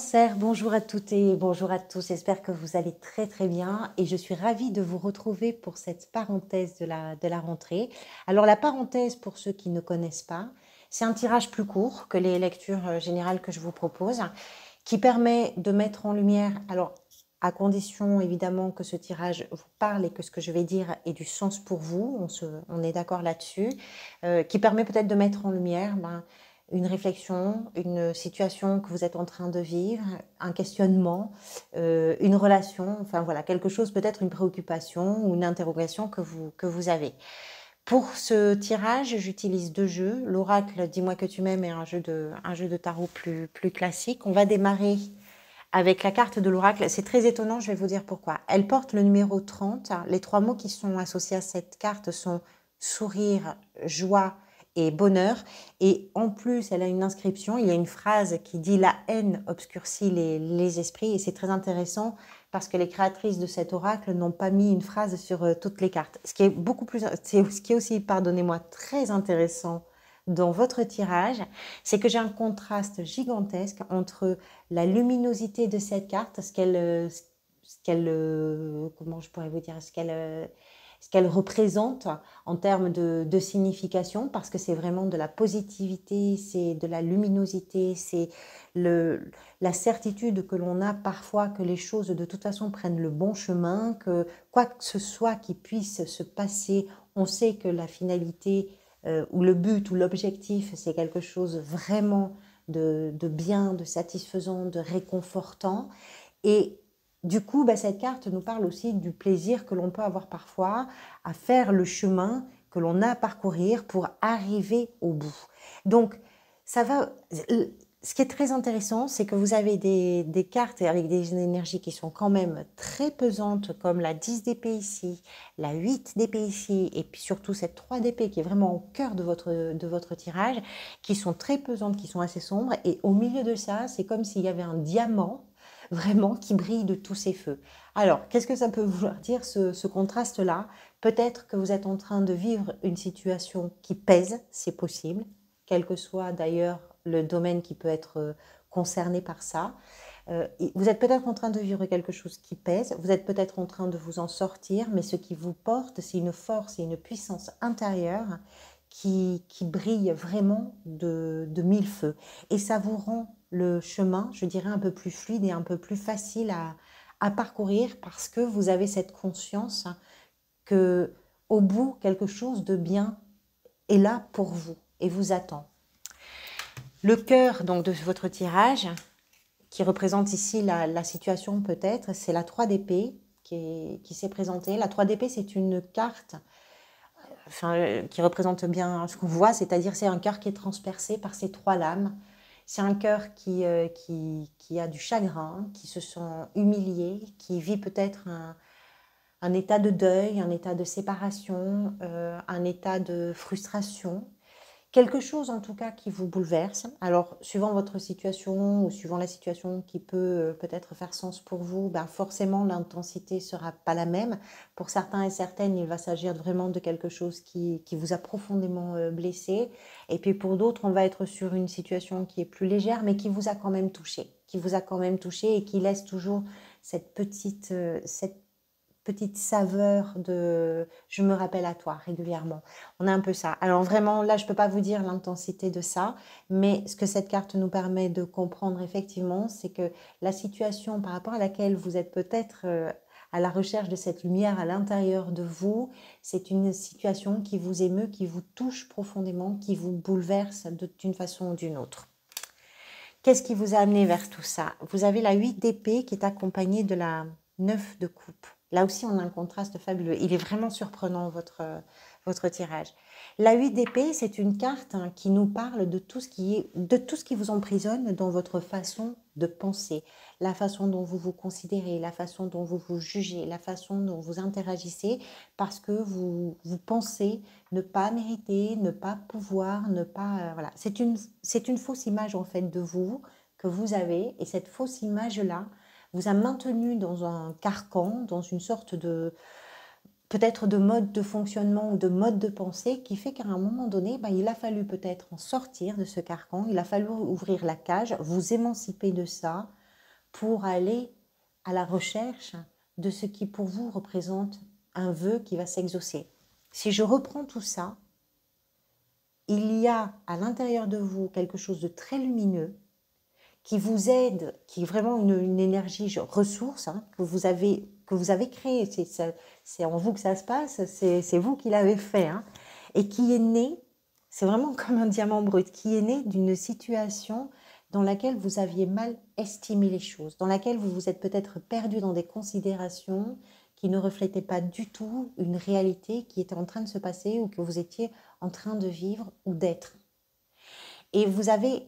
Cancer, bonjour à toutes et bonjour à tous. J'espère que vous allez très très bien et je suis ravie de vous retrouver pour cette parenthèse de la rentrée. Alors la parenthèse, pour ceux qui ne connaissent pas, c'est un tirage plus court que les lectures générales que je vous propose, qui permet de mettre en lumière, alors à condition évidemment que ce tirage vous parle et que ce que je vais dire ait du sens pour vous, on est d'accord là-dessus, qui permet peut-être de mettre en lumière une réflexion, une situation que vous êtes en train de vivre, un questionnement, une relation, enfin voilà, quelque chose, peut-être une préoccupation ou une interrogation que vous avez. Pour ce tirage, j'utilise deux jeux, l'oracle Dis-moi que tu m'aimes et un jeu de tarot plus classique. On va démarrer avec la carte de l'oracle. C'est très étonnant, je vais vous dire pourquoi. Elle porte le numéro 30. Les trois mots qui sont associés à cette carte sont sourire, joie et bonheur. Et en plus, elle a une inscription, il y a une phrase qui dit la haine obscurcit les esprits. Et c'est très intéressant parce que les créatrices de cet oracle n'ont pas mis une phrase sur toutes les cartes. Ce qui est beaucoup plus, ce qui est aussi, pardonnez-moi, très intéressant dans votre tirage, c'est que j'ai un contraste gigantesque entre la luminosité de cette carte, comment je pourrais vous dire, ce qu'elle représente en termes de signification, parce que c'est vraiment de la positivité, c'est de la luminosité, c'est la certitude que l'on a parfois que les choses de toute façon prennent le bon chemin, que quoi que ce soit qui puisse se passer, on sait que la finalité ou le but ou l'objectif, c'est quelque chose vraiment de bien, de satisfaisant, de réconfortant. Et du coup, cette carte nous parle aussi du plaisir que l'on peut avoir parfois à faire le chemin que l'on a à parcourir pour arriver au bout. Donc, ça va. Ce qui est très intéressant, c'est que vous avez des cartes avec des énergies qui sont quand même très pesantes, comme la 10 d'épée ici, la 8 d'épée ici, et puis surtout cette 3 d'épée qui est vraiment au cœur de votre tirage, qui sont très pesantes, qui sont assez sombres. Et au milieu de ça, c'est comme s'il y avait un diamant vraiment qui brille de tous ses feux. Alors, qu'est-ce que ça peut vouloir dire ce contraste-là? Peut-être que vous êtes en train de vivre une situation qui pèse, c'est possible, quel que soit d'ailleurs le domaine qui peut être concerné par ça. Vous êtes peut-être en train de vivre quelque chose qui pèse, vous êtes peut-être en train de vous en sortir, mais ce qui vous porte, c'est une force et une puissance intérieure qui brille vraiment de mille feux. Et ça vous rend le chemin, je dirais, un peu plus fluide et un peu plus facile à parcourir parce que vous avez cette conscience que au bout, quelque chose de bien est là pour vous et vous attend. Le cœur donc de votre tirage, qui représente ici la situation peut-être, c'est la 3 d'épée qui s'est présentée. La 3 d'épée, c'est une carte qui représente bien ce qu'on voit, c'est-à-dire c'est un cœur qui est transpercé par ces trois lames. C'est un cœur qui a du chagrin, qui se sent humilié, qui vit peut-être un état de deuil, un état de séparation, un état de frustration. Quelque chose en tout cas qui vous bouleverse. Alors, suivant votre situation ou suivant la situation qui peut peut-être faire sens pour vous, forcément l'intensité sera pas la même. Pour certains et certaines, il va s'agir vraiment de quelque chose qui vous a profondément blessé. Et puis pour d'autres, on va être sur une situation qui est plus légère, mais qui vous a quand même touché. Qui vous a quand même touché et qui laisse toujours cette petite saveur de je me rappelle à toi régulièrement. On a un peu ça. Alors vraiment, là, je ne peux pas vous dire l'intensité de ça, mais ce que cette carte nous permet de comprendre effectivement, c'est que la situation par rapport à laquelle vous êtes peut-être à la recherche de cette lumière à l'intérieur de vous, c'est une situation qui vous émeut, qui vous touche profondément, qui vous bouleverse d'une façon ou d'une autre. Qu'est-ce qui vous a amené vers tout ça? Vous avez la 8 d'épée qui est accompagnée de la 9 de coupe. Là aussi, on a un contraste fabuleux. Il est vraiment surprenant, votre tirage. La 8 d'épée, c'est une carte qui nous parle de tout ce qui vous emprisonne dans votre façon de penser, la façon dont vous vous considérez, la façon dont vous vous jugez, la façon dont vous interagissez, parce que vous pensez ne pas mériter, ne pas pouvoir, ne pas... voilà. C'est une fausse image en fait de vous que vous avez, et cette fausse image-là vous a maintenu dans un carcan, dans une sorte de peut-être de mode de fonctionnement ou de mode de pensée qui fait qu'à un moment donné, il a fallu peut-être en sortir de ce carcan, il a fallu ouvrir la cage, vous émanciper de ça pour aller à la recherche de ce qui pour vous représente un vœu qui va s'exaucer. Si je reprends tout ça, il y a à l'intérieur de vous quelque chose de très lumineux qui vous aide, qui est vraiment une énergie, ressource, hein, que vous avez créée. C'est en vous que ça se passe, c'est vous qui l'avez fait. Hein, et qui est né, c'est vraiment comme un diamant brut, qui est né d'une situation dans laquelle vous aviez mal estimé les choses, dans laquelle vous vous êtes peut-être perdu dans des considérations qui ne reflétaient pas du tout une réalité qui était en train de se passer ou que vous étiez en train de vivre ou d'être. Et vous avez,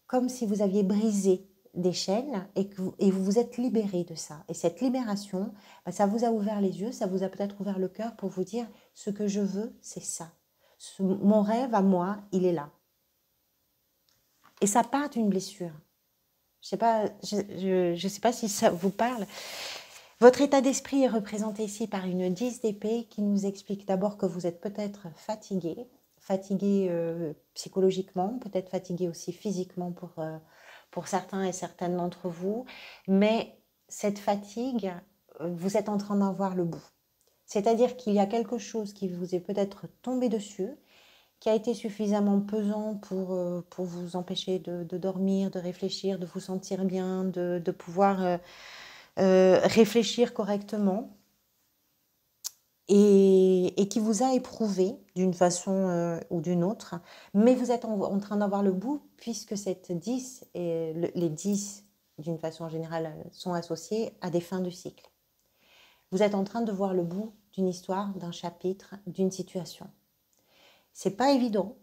comme si vous aviez brisé des chaînes et vous vous êtes libéré de ça. Et cette libération, ça vous a ouvert les yeux, ça vous a peut-être ouvert le cœur pour vous dire ce que je veux, c'est ça. Mon rêve à moi, il est là. Et ça part d'une blessure. Je sais pas si ça vous parle. Votre état d'esprit est représenté ici par une 10 d'épée qui nous explique d'abord que vous êtes peut-être fatigué psychologiquement, peut-être fatigué aussi physiquement pour certains et certaines d'entre vous, mais cette fatigue, vous êtes en train d'en voir le bout. C'est-à-dire qu'il y a quelque chose qui vous est peut-être tombé dessus, qui a été suffisamment pesant pour vous empêcher de dormir, de réfléchir, de vous sentir bien, de pouvoir réfléchir correctement et qui vous a éprouvé d'une façon ou d'une autre, mais vous êtes en train d'avoir le bout puisque cette 10 et les 10 d'une façon générale sont associés à des fins de cycle. Vous êtes en train de voir le bout d'une histoire, d'un chapitre, d'une situation. C'est pas évident.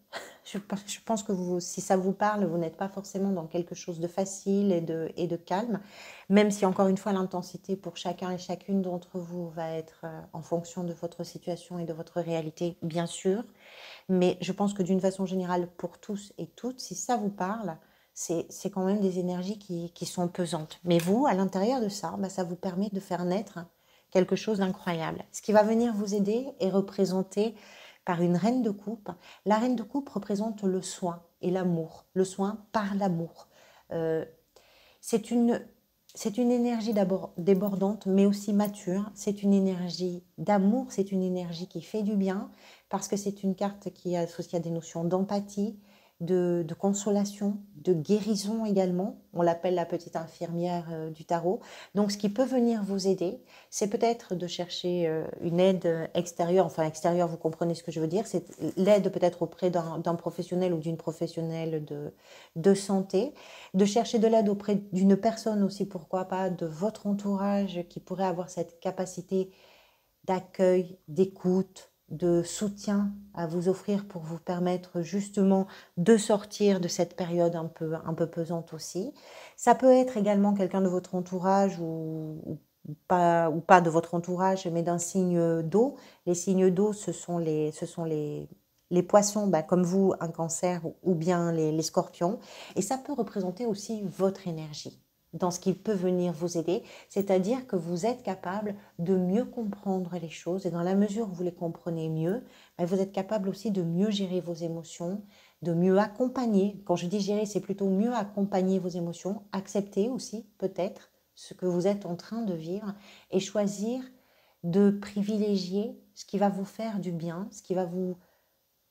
Je pense que si ça vous parle, vous n'êtes pas forcément dans quelque chose de facile et de calme, même si encore une fois l'intensité pour chacun et chacune d'entre vous va être en fonction de votre situation et de votre réalité, bien sûr. Mais je pense que d'une façon générale, pour tous et toutes, si ça vous parle, c'est quand même des énergies qui sont pesantes. Mais vous, à l'intérieur de ça, ça vous permet de faire naître quelque chose d'incroyable. Ce qui va venir vous aider est représenté par une reine de coupe. La reine de coupe représente le soin et l'amour, le soin par l'amour. C'est une énergie d'abord débordante, mais aussi mature. C'est une énergie d'amour, c'est une énergie qui fait du bien, parce que c'est une carte qui est associée à des notions d'empathie, de consolation, de guérison également. On l'appelle la petite infirmière du tarot. Donc, ce qui peut venir vous aider, c'est peut-être de chercher une aide extérieure. Enfin, extérieure, vous comprenez ce que je veux dire. C'est l'aide peut-être auprès d'un professionnel ou d'une professionnelle de santé. De chercher de l'aide auprès d'une personne aussi, pourquoi pas, de votre entourage qui pourrait avoir cette capacité d'accueil, d'écoute, de soutien à vous offrir pour vous permettre justement de sortir de cette période un peu pesante aussi. Ça peut être également quelqu'un de votre entourage ou pas de votre entourage, mais d'un signe d'eau. Les signes d'eau, ce sont les poissons, comme vous, un cancer, ou bien les scorpions. Et ça peut représenter aussi votre énergie dans ce qui peut venir vous aider, c'est-à-dire que vous êtes capable de mieux comprendre les choses et dans la mesure où vous les comprenez mieux, vous êtes capable aussi de mieux gérer vos émotions, de mieux accompagner. Quand je dis gérer, c'est plutôt mieux accompagner vos émotions, accepter aussi peut-être ce que vous êtes en train de vivre et choisir de privilégier ce qui va vous faire du bien, ce qui va vous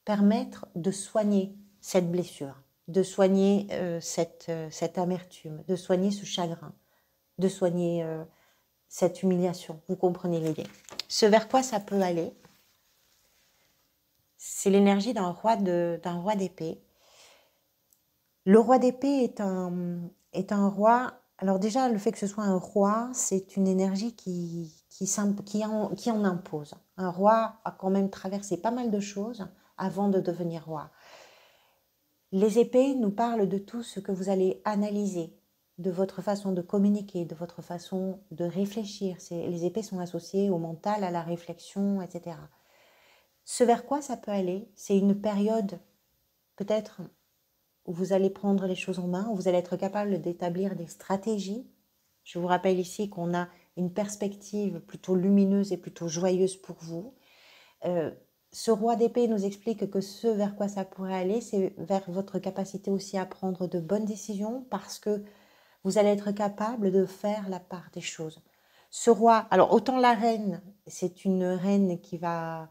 permettre de soigner cette blessure, de soigner cette amertume, de soigner ce chagrin, de soigner cette humiliation. Vous comprenez l'idée. Ce vers quoi ça peut aller, c'est l'énergie d'un roi d'épée. Le roi d'épée est un roi. Alors déjà, le fait que ce soit un roi, c'est une énergie qui en impose. Un roi a quand même traversé pas mal de choses avant de devenir roi. Les épées nous parlent de tout ce que vous allez analyser, de votre façon de communiquer, de votre façon de réfléchir. Les épées sont associées au mental, à la réflexion, etc. Ce vers quoi ça peut aller, c'est une période peut-être où vous allez prendre les choses en main, où vous allez être capable d'établir des stratégies. Je vous rappelle ici qu'on a une perspective plutôt lumineuse et plutôt joyeuse pour vous. Ce roi d'épée nous explique que ce vers quoi ça pourrait aller, c'est vers votre capacité aussi à prendre de bonnes décisions parce que vous allez être capable de faire la part des choses. Ce roi, alors autant la reine, c'est une reine qui va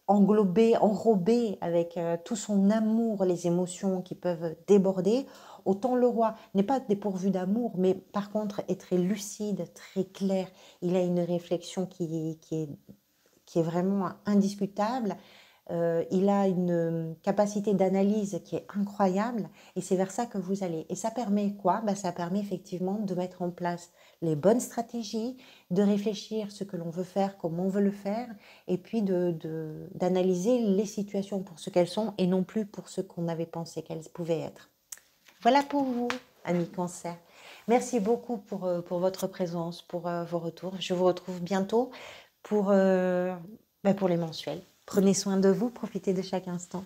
englober, enrober avec tout son amour les émotions qui peuvent déborder, autant le roi n'est pas dépourvu d'amour, mais par contre est très lucide, très clair. Il a une réflexion qui est vraiment indiscutable. Il a une capacité d'analyse qui est incroyable et c'est vers ça que vous allez. Et ça permet quoi? Ben, ça permet effectivement de mettre en place les bonnes stratégies, de réfléchir ce que l'on veut faire, comment on veut le faire, et puis d'analyser les situations pour ce qu'elles sont et non plus pour ce qu'on avait pensé qu'elles pouvaient être. Voilà pour vous, amis Cancer. Merci beaucoup pour votre présence, pour vos retours. Je vous retrouve bientôt pour, pour les mensuels. Prenez soin de vous, profitez de chaque instant.